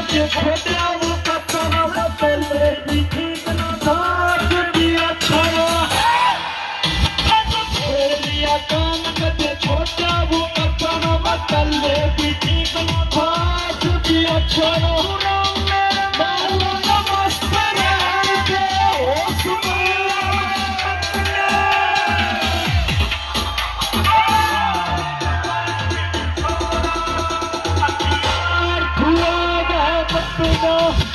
के छोटा वो कच्चा बदल भी ठीक ना साथ दिया छाया लिया काम के छोटा वो कच्चा बदल भी ठीक ना साथ दिया छाया No.